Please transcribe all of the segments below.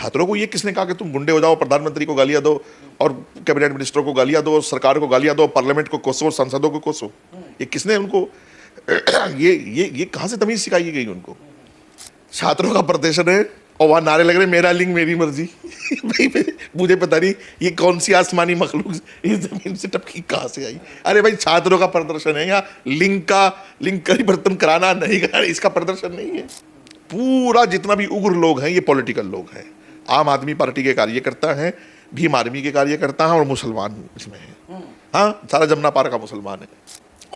छात्रों को ये किसने कहा कि तुम गुंडे हो जाओ, प्रधानमंत्री को गालियां दो और कैबिनेट मिनिस्टरों को गालियां दो, सरकार को गालियां दो, पार्लियामेंट को कोसो, सांसदों को कोसो? ये किसने उनको ये कहां से तमीज सिखाई गई उनको? छात्रों का प्रदर्शन है और वहां नारे लग रहे मेरा लिंग मेरी मर्जी। भाई मुझे पता नहीं ये कौन सी आसमानी मखलूक इस जमीन से टपकी कहां से आई। अरे भाई छात्रों का प्रदर्शन है, या लिंग परिवर्तन कराना नहीं कराना इसका प्रदर्शन नहीं है। पूरा जितना भी उग्र लोग हैं ये पॉलिटिकल लोग हैं। आम आदमी पार्टी के कार्यकर्ता हैं, भीम आर्मी के कार्यकर्ता हैं और मुसलमान इसमें हैं। हाँ, सारा जमुना पार का मुसलमान है।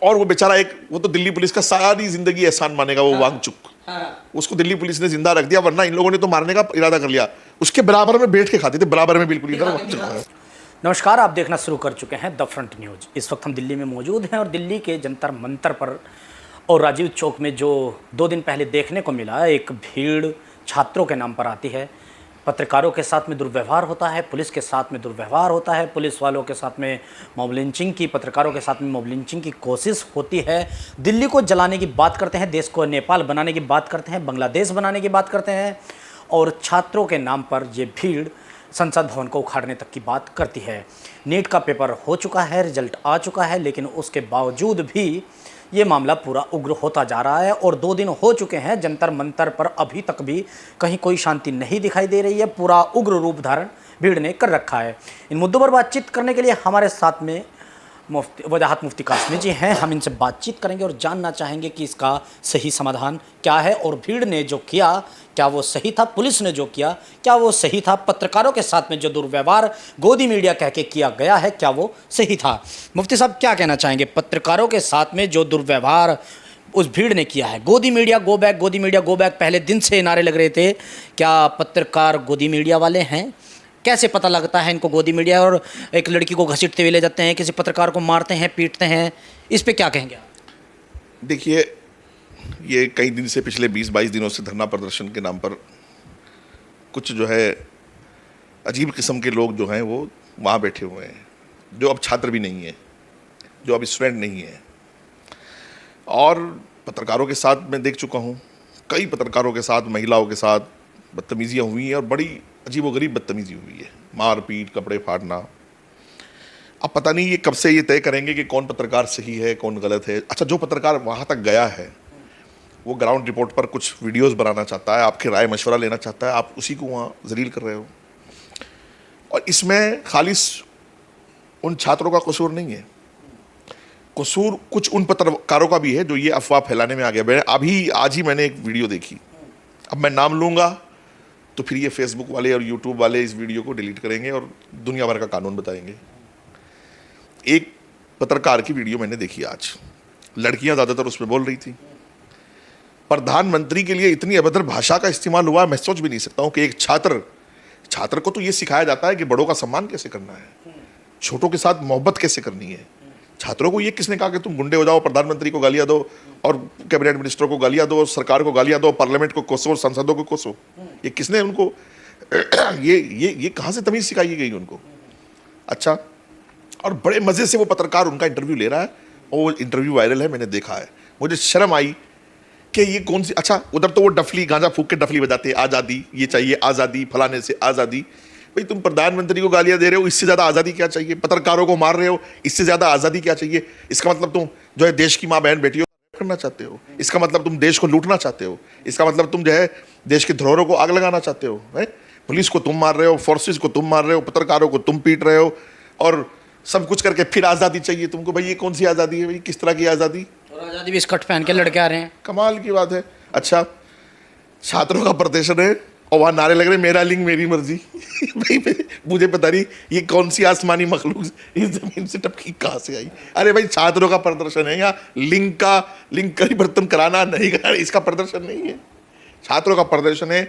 और वो बेचारा वो तो दिल्ली पुलिस का सारी जिंदगी एहसान मानेगा, वो वांगचुक। उसको दिल्ली पुलिस ने जिंदा रख दिया, वरना इन लोगों ने तो मारने का इरादा कर लिया। उसके बराबर में बैठ के खाते थे, बराबर में बिल्कुल इधर। नमस्कार, आप देखना शुरू कर चुके हैं द फ्रंट न्यूज। इस वक्त हम दिल्ली में मौजूद हैं और दिल्ली के जंतर मंतर पर और राजीव चौक में जो 2 दिन पहले देखने को मिला, एक भीड़ छात्रों के नाम पर आती है, पत्रकारों के साथ में दुर्व्यवहार होता है, पुलिस के साथ में दुर्व्यवहार होता है, पुलिस वालों के साथ में मॉब लिंचिंग की, पत्रकारों के साथ में मॉब लिंचिंग की कोशिश होती है। दिल्ली को जलाने की बात करते हैं, देश को नेपाल बनाने की बात करते हैं, बांग्लादेश बनाने की बात करते हैं, और छात्रों के नाम पर ये भीड़ संसद भवन को उखाड़ने तक की बात करती है। नीट का पेपर हो चुका है, रिजल्ट आ चुका है, लेकिन उसके बावजूद भी ये मामला पूरा उग्र होता जा रहा है और 2 दिन हो चुके हैं। जंतर मंतर पर अभी तक भी कहीं कोई शांति नहीं दिखाई दे रही है। पूरा उग्र रूप धारण भीड़ ने कर रखा है। इन मुद्दों पर बातचीत करने के लिए हमारे साथ में वजाहत मुफ्ती कासमी जी हैं। हम इनसे बातचीत करेंगे और जानना चाहेंगे कि इसका सही समाधान क्या है और भीड़ ने जो किया क्या वो सही था, पुलिस ने जो किया क्या वो सही था, पत्रकारों के साथ में जो दुर्व्यवहार गोदी मीडिया कह के किया गया है क्या वो सही था। मुफ्ती साहब क्या कहना चाहेंगे, पत्रकारों के साथ में जो दुर्व्यवहार उस भीड़ ने किया है? गोदी मीडिया गो बैक, गोदी मीडिया गो बैक, पहले दिन से नारे लग रहे थे। क्या पत्रकार गोदी मीडिया वाले हैं? कैसे पता लगता है इनको गोदी मीडिया? और एक लड़की को घसीटते हुए ले जाते हैं, किसी पत्रकार को मारते हैं, पीटते हैं, इस पे क्या कहेंगे आप? देखिए, ये कई दिन से, पिछले 20-22 दिनों से धरना प्रदर्शन के नाम पर कुछ जो है अजीब किस्म के लोग जो हैं वो वहाँ बैठे हुए हैं, जो अब छात्र भी नहीं है, जो अब स्टूडेंट नहीं है। और पत्रकारों के साथ मैं देख चुका हूँ, कई पत्रकारों के साथ, महिलाओं के साथ बदतमीजियाँ हुई हैं और बड़ी अजीबोगरीब बदतमीजी हुई है, मारपीट, कपड़े फाड़ना। अब पता नहीं ये कब से ये तय करेंगे कि कौन पत्रकार सही है, कौन गलत है। अच्छा, जो पत्रकार वहाँ तक गया है वो ग्राउंड रिपोर्ट पर कुछ वीडियोस बनाना चाहता है, आपके राय मशवरा लेना चाहता है, आप उसी को वहाँ जलील कर रहे हो। और इसमें खालिस उन छात्रों का कसूर नहीं है, कसूर कुछ उन पत्रकारों का भी है जो ये अफवाह फैलाने में आ गया। अभी आज ही मैंने एक वीडियो देखी, अब मैं नाम लूँगा तो फिर ये फेसबुक वाले और यूट्यूब वाले इस वीडियो को डिलीट करेंगे और दुनिया भर का कानून बताएंगे। एक पत्रकार की वीडियो मैंने देखी आज, लड़कियां ज़्यादातर उसमें बोल रही थी। प्रधानमंत्री के लिए इतनी अभद्र भाषा का इस्तेमाल हुआ, मैं सोच भी नहीं सकता हूँ कि एक छात्र को तो ये सिखाया जाता है कि बड़ों का सम्मान कैसे करना है, छोटों के साथ मोहब्बत कैसे करनी है। छात्रों को ये किसने कहा कि तुम गुंडे हो जाओ, प्रधानमंत्री को गालियां दो और कैबिनेट मिनिस्टरों को गालियां दो, सरकार को गालियां दो, पार्लियामेंट को कोसो, सांसदों को कोसो? ये किसने उनको ये कहां से तमीज सिखाई गई उनको? अच्छा, और बड़े मजे से वो पत्रकार उनका इंटरव्यू ले रहा है, वो इंटरव्यू वायरल है, मैंने देखा है। मुझे शर्म आई कि ये कौन सी, अच्छा उधर तो वो डफली, गांजा फूक के डफली बजाते, आज़ादी ये चाहिए, आज़ादी फलाने से आज़ादी। भाई तुम प्रधानमंत्री को गालियां दे रहे हो, इससे ज़्यादा आज़ादी क्या चाहिए? पत्रकारों को मार रहे हो, इससे ज़्यादा आज़ादी क्या चाहिए? इसका मतलब तुम जो है देश की माँ बहन बेटियों को करना चाहते हो, इसका मतलब तुम देश को लूटना चाहते हो, इसका मतलब तुम जो है देश के धरोहरों को आग लगाना चाहते हो। है, पुलिस को तुम मार रहे हो, फोर्सेस को तुम मार रहे हो, पत्रकारों को तुम पीट रहे हो और सब कुछ करके फिर आज़ादी चाहिए तुमको। भाई ये कौन सी आज़ादी है? भाई किस तरह की आज़ादी? और आज़ादी भी स्कर्ट पहन के लड़के आ रहे हैं, कमाल की बात है। अच्छा, छात्रों का प्रदर्शन है और वहाँ नारे लग रहे मेरा लिंग मेरी मर्जी। भाई मुझे पता नहीं ये कौन सी आसमानी मखलूक इस जमीन से टपकी कहाँ से आई। अरे भाई छात्रों का प्रदर्शन है, या लिंग परिवर्तन कराना नहीं कराना इसका प्रदर्शन नहीं है। छात्रों का प्रदर्शन है।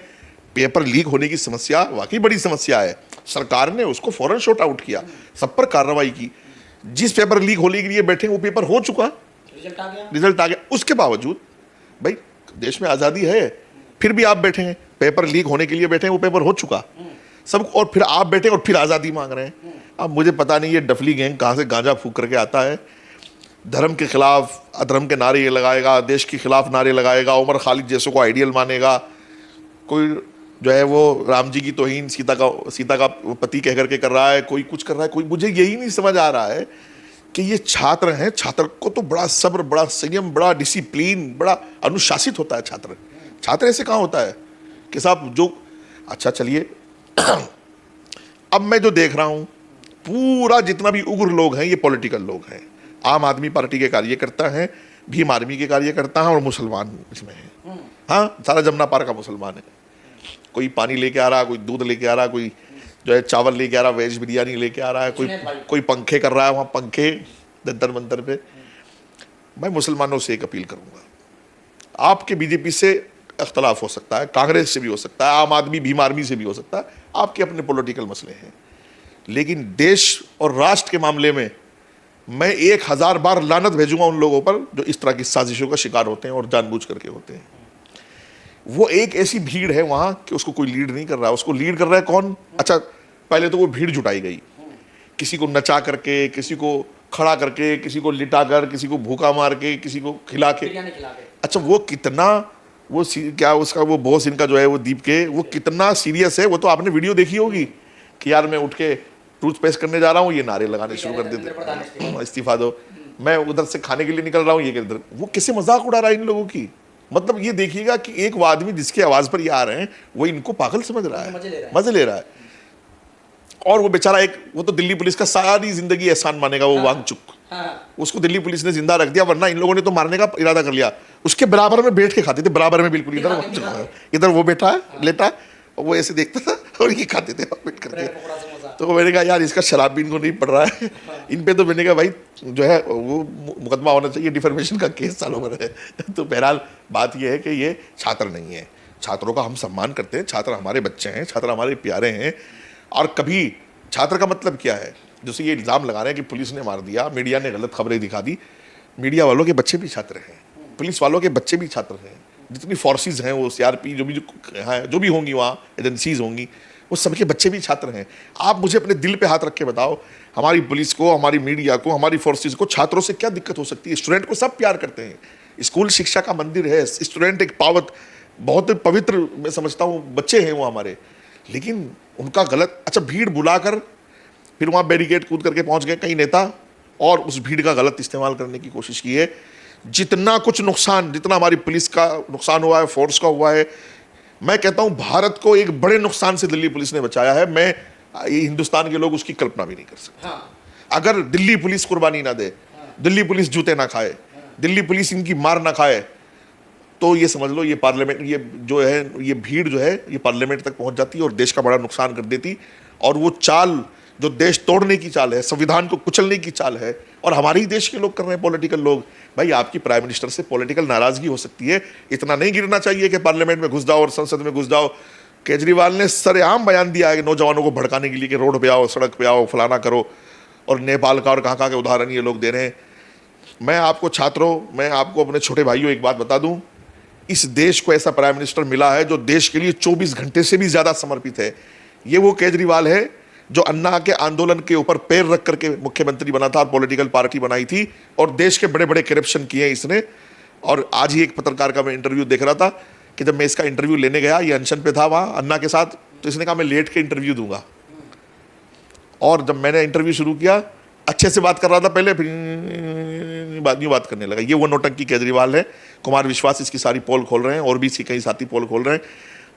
पेपर लीक होने की समस्या वाकई बड़ी समस्या है, सरकार ने उसको फौरन शॉर्ट आउट किया, सब पर कार्रवाई की। जिस पेपर लीक होने के लिए बैठे वो पेपर हो चुका, रिजल्ट आ गया, उसके बावजूद भाई देश में आज़ादी है, फिर भी आप बैठे हैं, पेपर लीक होने के लिए बैठे हैं, वो पेपर हो चुका सब, और फिर आप बैठे और फिर आज़ादी मांग रहे हैं। अब मुझे पता नहीं ये डफली गैंग कहाँ से गांजा फूक करके आता है, धर्म के खिलाफ अधर्म के नारे लगाएगा, देश के खिलाफ नारे लगाएगा, उमर खालिद जैसों को आइडियल मानेगा, कोई जो है वो राम जी की तौहीन सीता का पति कह करके कर रहा है, कोई कुछ कर रहा है, कोई, मुझे यही नहीं समझ आ रहा है कि ये छात्र हैं। छात्र को तो बड़ा सब्र, बड़ा संयम, बड़ा डिसिप्लिन, बड़ा अनुशासित होता है छात्र। छात्र ऐसे कहाँ होता है कि साहब जो, अच्छा चलिए अब मैं जो देख रहा हूँ पूरा जितना भी उग्र लोग हैं ये पॉलिटिकल लोग हैं। आम आदमी पार्टी के कार्यकर्ता हैं, भीम आर्मी के कार्यकर्ता हैं और मुसलमान इसमें हैं। हाँ, सारा जमुना पार का मुसलमान है। कोई पानी लेके आ रहा, कोई दूध लेके आ रहा, कोई जो है चावल लेके आ रहा, वेज बिरयानी लेके आ रहा है, कोई पंखे कर रहा है वहाँ, पंखे जंतर मंतर पे। मैं मुसलमानों से एक अपील करूँगा, आपके बीजेपी से अख्तलाफ हो सकता है, कांग्रेस से भी हो सकता है, आम आदमी भीम आर्मी से भी हो सकता है, आपके अपने पॉलिटिकल मसले हैं, लेकिन देश और राष्ट्र के मामले में मैं 1000 बार लानत भेजूंगा उन लोगों पर जो इस तरह की साजिशों का शिकार होते हैं और जानबूझ करके होते हैं। वो एक ऐसी भीड़ है वहां कि उसको कोई लीड नहीं कर रहा है। उसको लीड कर रहा है कौन? अच्छा, पहले तो वो भीड़ जुटाई गई, किसी को नचा करके, किसी को खड़ा करके, किसी को लिटा कर, किसी को भूखा मार के, किसी को खिला के। अच्छा, वो कितना, वो क्या उसका वो बॉस इनका जो है वो दीप के, वो कितना सीरियस है। वो तो आपने वीडियो देखी होगी कि यार मैं उठ के टूथपेस्ट करने जा रहा हूँ, ये नारे लगाने शुरू कर देते, इस्तीफा दो, मैं उधर से खाने के लिए निकल रहा हूँ, ये इधर। वो कैसे मजाक उड़ा रहा है इन लोगों की। मतलब ये देखिएगा कि एक वो आदमी जिसकी आवाज पर ये आ रहे हैं वो इनको पागल समझ रहा है, मजे ले रहा है। और वो बेचारा एक, वो तो दिल्ली पुलिस का सारी जिंदगी एहसान मानेगा, वो वांगचुक, उसको दिल्ली पुलिस ने जिंदा रख दिया, वरना इन लोगों ने तो मारने का इरादा कर लिया। उसके बराबर में बैठ के खाते थे, बराबर में बिल्कुल, इधर वो बैठा है, लेटा है, वो ऐसे देखता था और ये खाते थे बैठ करके। तो मैंने कहा यार इसका शराब भी इनको नहीं पड़ रहा है, इन पे तो मैंने कहा भाई जो है वो मुकदमा होना चाहिए, डिफर्मेशन का केस चालू हो रहा है। तो बहरहाल बात ये है कि ये छात्र नहीं है, छात्रों का हम सम्मान करते हैं, छात्र हमारे बच्चे हैं, छात्र हमारे प्यारे हैं। और कभी छात्र का मतलब क्या है, जैसे ये इल्ज़ाम लगा रहे हैं कि पुलिस ने मार दिया, मीडिया ने गलत खबरें दिखा दी। मीडिया वालों के बच्चे भी छात्र हैं, पुलिस वालों के बच्चे भी छात्र हैं, जितनी फोर्सेज हैं वो CRP जो भी होंगी वहाँ एजेंसीज होंगी, वो सबके बच्चे भी छात्र हैं। आप मुझे अपने दिल पे हाथ रख के बताओ, हमारी पुलिस को, हमारी मीडिया को, हमारी फोर्सेज को छात्रों से क्या दिक्कत हो सकती है? स्टूडेंट को सब प्यार करते हैं, स्कूल शिक्षा का मंदिर है, स्टूडेंट एक बहुत पवित्र मैं समझता हूँ बच्चे हैं वो हमारे, लेकिन उनका गलत, अच्छा भीड़ बुलाकर फिर वहाँ बैरिकेड कूद करके पहुँच गए कई नेता और उस भीड़ का गलत इस्तेमाल करने की कोशिश की है। जितना कुछ नुकसान, जितना हमारी पुलिस का नुकसान हुआ है, फोर्स का हुआ है, मैं कहता हूं भारत को एक बड़े नुकसान से दिल्ली पुलिस ने बचाया है। मैं ये हिंदुस्तान के लोग उसकी कल्पना भी नहीं कर सकते। अगर दिल्ली पुलिस कुर्बानी ना दे, दिल्ली पुलिस जूते ना खाए, दिल्ली पुलिस इनकी मार ना खाए, तो ये समझ लो ये पार्लियामेंट, ये जो है ये भीड़ जो है ये पार्लियामेंट तक पहुंच जाती और देश का बड़ा नुकसान कर देती। और वो चाल जो देश तोड़ने की चाल है, संविधान को कुचलने की चाल है, और हमारे ही देश के लोग कर रहे हैं, पॉलिटिकल लोग। भाई आपकी प्राइम मिनिस्टर से पॉलिटिकल नाराजगी हो सकती है, इतना नहीं गिरना चाहिए कि पार्लियामेंट में घुस जाओ और संसद में घुस जाओ। केजरीवाल ने सरेआम बयान दिया है कि नौजवानों को भड़काने के लिए कि रोड पे आओ, सड़क पे आओ, फलाना करो, और नेपाल का और कहाँ के उदाहरण ये लोग दे रहे हैं। मैं आपको छात्रों, मैं आपको अपने छोटे भाइयों एक बात बता दूं, इस देश को ऐसा प्राइम मिनिस्टर मिला है जो देश के लिए 24 घंटे से भी ज्यादा समर्पित है। ये वो केजरीवाल है जो अन्ना के आंदोलन के ऊपर पैर रख करके मुख्यमंत्री बना था और पॉलिटिकल पार्टी बनाई थी, और देश के बड़े बड़े करप्शन किए इसने। और आज ही एक पत्रकार का मैं इंटरव्यू देख रहा था कि जब मैं इसका इंटरव्यू लेने गया, ये अनशन पे था वहाँ अन्ना के साथ, तो इसने कहा मैं लेट के इंटरव्यू दूंगा। और जब मैंने इंटरव्यू शुरू किया, अच्छे से बात कर रहा था पहले, फिर बात करने लगा। ये वो नौटंकी केजरीवाल है। कुमार विश्वास इसकी सारी पोल खोल रहे हैं और भी इसकी कई साथी पोल खोल रहे हैं।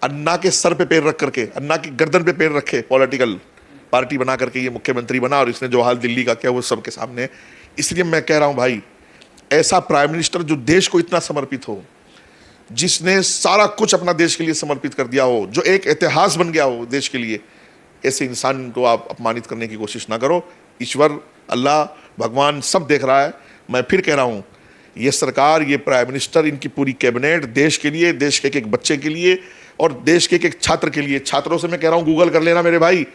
अन्ना के सर पे पैर रख करके, अन्ना की गर्दन पे पैर रखे, पॉलिटिकल पार्टी बना करके ये मुख्यमंत्री बना, और इसने जो हाल दिल्ली का किया वो सबके सामने है। इसलिए मैं कह रहा हूं भाई, ऐसा प्राइम मिनिस्टर जो देश को इतना समर्पित हो, जिसने सारा कुछ अपना देश के लिए समर्पित कर दिया हो, जो एक इतिहास बन गया हो देश के लिए, ऐसे इंसान को आप अपमानित करने की कोशिश ना करो। ईश्वर, अल्लाह, भगवान सब देख रहा है। मैं फिर कह रहा हूं, ये सरकार, ये प्राइम मिनिस्टर, इनकी पूरी कैबिनेट देश के लिए, देश के एक बच्चे के लिए और देश के एक छात्र के लिए। छात्रों से मैं कह रहा हूं, गूगल कर लेना मेरे भाई,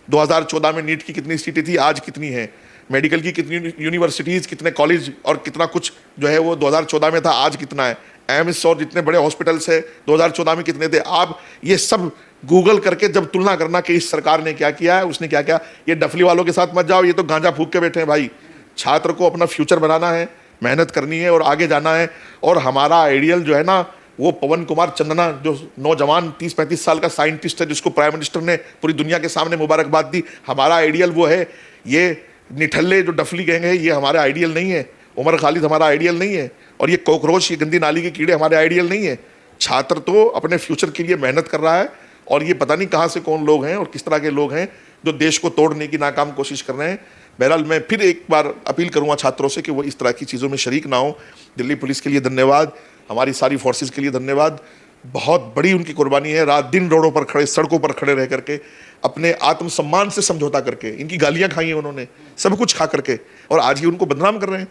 2014 में नीट की कितनी सीटें थी, आज कितनी है, मेडिकल की कितनी यूनिवर्सिटीज़, कितने कॉलेज और कितना कुछ जो है वो 2014 में था, आज कितना है। एम्स और जितने बड़े हॉस्पिटल्स है 2014 में कितने थे, आप ये सब गूगल करके जब तुलना करना कि इस सरकार ने क्या किया है, उसने क्या किया। ये डफली वालों के साथ मत जाओ, ये तो गांजा फूक के बैठे हैं भाई। छात्र को अपना फ्यूचर बनाना है, मेहनत करनी है और आगे जाना है। और हमारा आइडियल जो है ना, वो पवन कुमार चंदना जो नौजवान 30-35 साल का साइंटिस्ट है, जिसको प्राइम मिनिस्टर ने पूरी दुनिया के सामने मुबारकबाद दी, हमारा आइडियल वो है। ये निठल्ले जो डफली गैंग है, ये हमारा आइडियल नहीं है। उमर खालिद हमारा आइडियल नहीं है, और ये कॉकरोच, ये गंदी नाली के कीड़े हमारे आइडियल नहीं है। छात्र तो अपने फ्यूचर के लिए मेहनत कर रहा है, और ये पता नहीं कहाँ से कौन लोग हैं और किस तरह के लोग हैं जो देश को तोड़ने की नाकाम कोशिश कर रहे हैं। बहरहाल मैं फिर एक बार अपील करूंगा छात्रों से कि वो इस तरह की चीज़ों में शरीक ना हो। दिल्ली पुलिस के लिए धन्यवाद, हमारी सारी फोर्सेस के लिए धन्यवाद। बहुत बड़ी उनकी कुर्बानी है, रात दिन रोडों पर खड़े, सड़कों पर खड़े रह करके, अपने आत्मसम्मान से समझौता करके। इनकी गालियां खाई हैं उन्होंने, सब कुछ खा करके, और आज ये उनको बदनाम कर रहे हैं।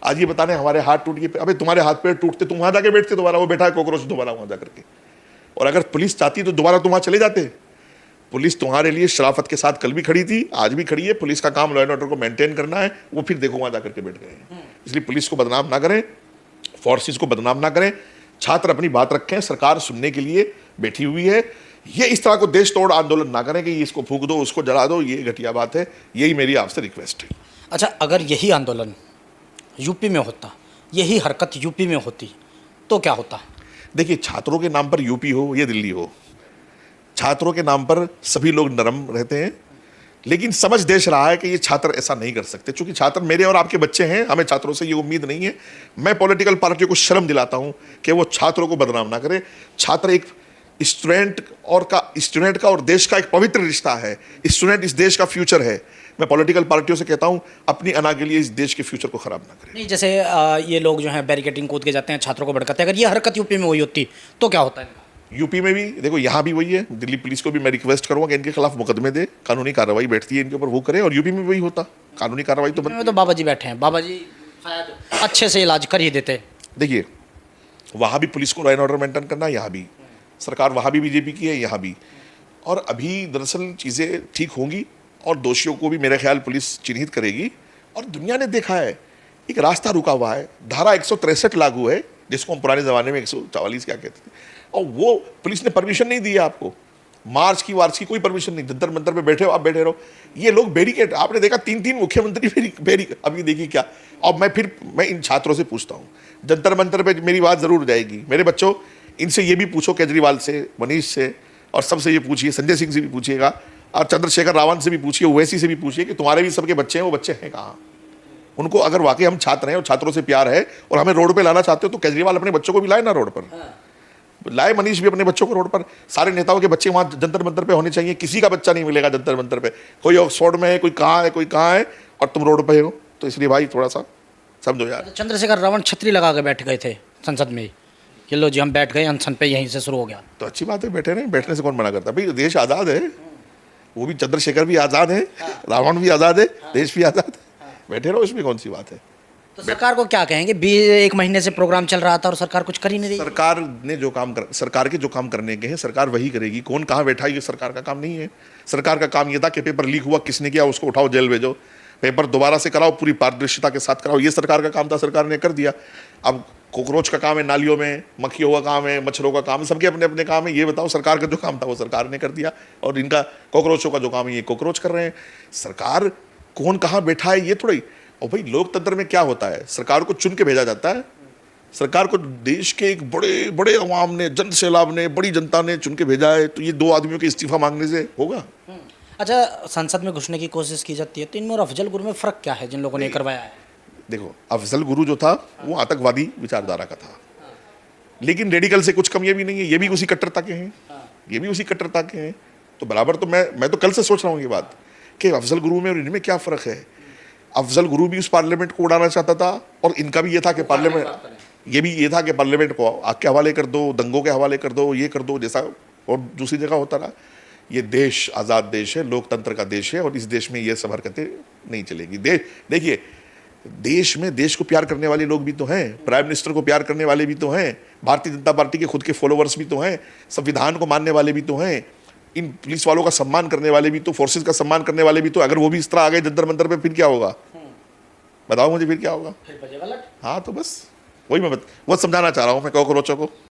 आज ये बता रहे हैं हमारे हाथ टूट गए। अबे तुम्हारे हाथ पैर टूटते, तुम वहां जाके बैठते दोबारा, वो बैठा है कॉकरोच दोबारा वहां जा करके। और अगर पुलिस चाहती तो दोबारा तुम वहां चले जाते। पुलिस तुम्हारे लिए शराफत के साथ कल भी खड़ी थी, आज भी खड़ी है। पुलिस का काम लॉ एंड ऑर्डर को मेंटेन करना है, वो फिर देखो वहां जाकर के बैठ गए हैं। इसलिए पुलिस को बदनाम ना करें, फोर्सेस को बदनाम ना करें। छात्र अपनी बात रखें, सरकार सुनने के लिए बैठी हुई है। ये इस तरह को देश तोड़ आंदोलन ना करें कि इसको फूंक दो, उसको जला दो, ये घटिया बात है। यही मेरी आपसे रिक्वेस्ट है। अच्छा, अगर यही आंदोलन यूपी में होता, यही हरकत यूपी में होती, तो क्या होता? देखिए, छात्रों के नाम पर यूपी हो या दिल्ली हो, छात्रों के नाम पर सभी लोग नरम रहते हैं, लेकिन समझ देश रहा है कि ये छात्र ऐसा नहीं कर सकते। चूंकि छात्र मेरे और आपके बच्चे हैं, हमें छात्रों से ये उम्मीद नहीं है। मैं पॉलिटिकल पार्टियों को शर्म दिलाता हूं कि वो छात्रों को बदनाम ना करें। छात्र एक स्टूडेंट का और देश का एक पवित्र रिश्ता है। स्टूडेंट इस देश का फ्यूचर है। मैं पॉलिटिकल पार्टियों से कहता हूं, अपनी अना के लिए इस देश के फ्यूचर को खराब ना करें। नहीं, जैसे ये लोग जो हैं बैरिकेडिंग कूद के जाते हैं, छात्रों को भड़काते हैं, अगर ये हरकत यूपी में हुई होती तो क्या होता है? यूपी में भी देखो, यहाँ भी वही है। दिल्ली पुलिस को भी मैं रिक्वेस्ट करूंगा कि इनके खिलाफ मुकदमे दे, कानूनी कार्रवाई बैठती है इनके ऊपर वो करे, और यूपी में वही होता। कानूनी कार्रवाई तो बाबा जी बैठे हैं, बाबा जी शायद अच्छे से इलाज कर ही देते। देखिए, वहाँ भी पुलिस को लॉ एंड ऑर्डर मेंटेन करना, यहाँ भी सरकार, वहाँ भी बीजेपी की है, यहाँ भी। और अभी दरअसल चीज़ें ठीक होंगी और दोषियों को भी मेरे ख्याल पुलिस चिन्हित करेगी। और दुनिया ने देखा है, एक रास्ता रुका हुआ है, धारा 163 लागू है, जिसको हम पुराने ज़माने में 144 क्या कहते थे, और वो पुलिस ने परमिशन नहीं दी है आपको। मार्च की वार्च की कोई परमिशन नहीं। जंतर मंतर पे बैठे हो, आप बैठे रहो। ये लोग बैरिकेड, आपने देखा 3-3 मुख्यमंत्री बैरिकेड। अभी देखिए क्या। अब मैं इन छात्रों से पूछता हूँ, जंतर मंतर पे मेरी बात जरूर जाएगी। मेरे बच्चों, इनसे ये भी पूछो, केजरीवाल से, मनीष से, और सबसे ये पूछिए, संजय सिंह से भी पूछिएगा, और चंद्रशेखर रावत से भी पूछिए, ओवैसी से भी पूछिए कि तुम्हारे भी सबके बच्चे हैं, वो बच्चे हैं कहाँ? उनको अगर वाकई हम छात्र हैं और छात्रों से प्यार है और हमें रोड पे लाना चाहते हो, तो केजरीवाल अपने बच्चों को भी लाए ना रोड पर। लाए मनीष भी अपने बच्चों को रोड पर। सारे नेताओं के बच्चे वहाँ जंतर मंतर पे होने चाहिए। किसी का बच्चा नहीं मिलेगा जंतर मंतर पे। कोई ऑक्सफोर्ड में है, कोई कहाँ है, कोई कहाँ है, और तुम रोड पे हो। तो इसलिए भाई थोड़ा सा समझो यार। चंद्रशेखर रावत छतरी लगा के बैठ गए थे संसद में कि लो जी हम बैठ गए, अनशन पे यहीं से शुरू हो गया। तो अच्छी बात है, बैठे रहे, बैठने से कौन मना करता भाई? देश आज़ाद है, वो भी चंद्रशेखर भी आज़ाद है, रावण भी आज़ाद है, देश भी आज़ाद है, बैठे रहो, इसमें कौन सी बात है। तो सरकार को क्या कहेंगे? 1 महीने से प्रोग्राम चल रहा था और सरकार कुछ कर ही नहीं रही। सरकार ने जो काम सरकार के जो काम करने के हैं, सरकार वही करेगी। कौन कहाँ बैठा, ये सरकार का काम नहीं है। सरकार का काम ये था कि पेपर लीक हुआ, किसने किया, उसको उठाओ, जेल भेजो, पेपर दोबारा से कराओ, पूरी पारदर्शिता के साथ कराओ। ये सरकार का काम था, सरकार ने कर दिया। अब कॉकरोच का काम है, नालियों में मक्खियों का काम है, मच्छरों का काम है, सबके अपने अपने काम है। ये बताओ, सरकार का जो काम था वो सरकार ने कर दिया, और इनका कॉकरोचों का जो काम है ये कॉकरोच कर रहे हैं। सरकार कौन कहाँ बैठा है ये थोड़ी। और भाई लोकतंत्र में क्या होता है, सरकार को चुन के भेजा जाता है। सरकार को देश के एक बड़े बड़े अवाम ने, जन सैलाब ने, बड़ी जनता ने चुन के भेजा है। तो ये 2 आदमियों के इस्तीफा मांगने से होगा? अच्छा, संसद में घुसने की कोशिश की जाती है, तो इनमें और अफजल गुरु में फ़र्क क्या है जिन लोगों ने करवाया है? देखो, अफजल गुरु जो था वो आतंकवादी विचारधारा का था, लेकिन रेडिकल से कुछ कम ये भी नहीं है। ये भी उसी कट्टरता के हैं, ये भी उसी कट्टरता के हैं। तो बराबर। तो मैं तो कल से सोच रहा हूँ ये बात कि अफजल गुरु में और इनमें क्या फ़र्क है। अफजल गुरु भी उस पार्लियामेंट को उड़ाना चाहता था, और इनका भी ये था कि पार्लियामेंट, ये भी ये था कि पार्लियामेंट को आग के हवाले कर दो, दंगों के हवाले कर दो, ये कर दो, जैसा और दूसरी जगह होता रहा। ये देश आज़ाद देश है, लोकतंत्र का देश है, और इस देश में ये सब हरकतें नहीं चलेगी। देखिए, देश में देश को प्यार करने वाले लोग भी तो हैं, प्राइम मिनिस्टर को प्यार करने वाले भी तो हैं, भारतीय जनता पार्टी के खुद के फॉलोअर्स भी तो हैं, संविधान को मानने वाले भी तो हैं, इन पुलिस वालों का सम्मान करने वाले भी तो, फोर्सेस का सम्मान करने वाले भी तो। अगर वो भी इस तरह आ गए जंतर मंतर पे, फिर क्या होगा? बताओ मुझे, फिर क्या होगा? फिर बजे वाला। हाँ, तो बस वही मैं वो समझाना चाह रहा हूँ मैं कॉकरोचों को।